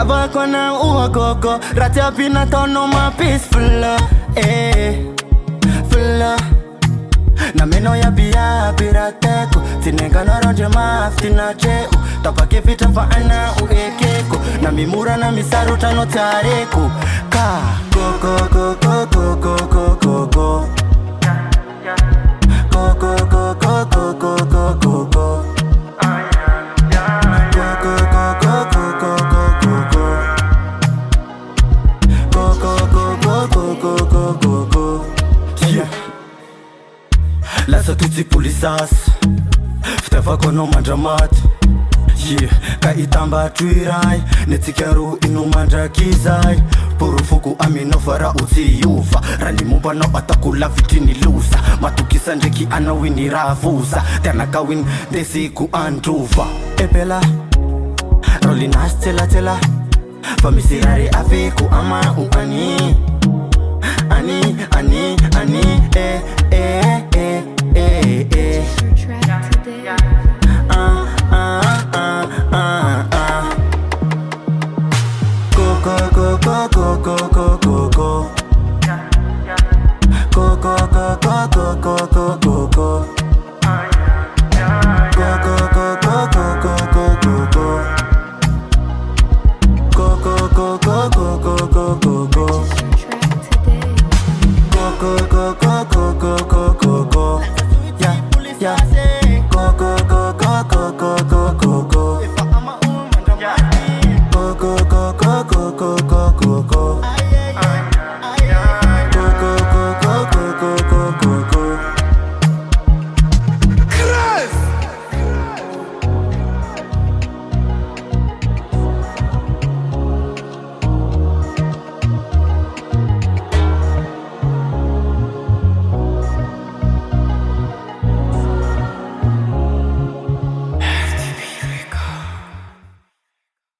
Kava kona uwa gogo Rati apina tono ma peaceful full na meno ya biya pirateko Tinenga na roje maftina cheo Tapake vita faana uekeko na mimura na misaru tano tareko Ka go go go go go go go go go Go go go go go go go go go Lasa tuti polisas Ftefa kono mandramat Ka itamba tuirai Netikaru inu mandrakizai Purufuku amino fara uti yufa Rani mubano atakula vitini lusa Matukisa njeki anawini rafusa Tena kawin desiku andruva Epela Rolinas tela tela Famisirari afiku ama uani Ani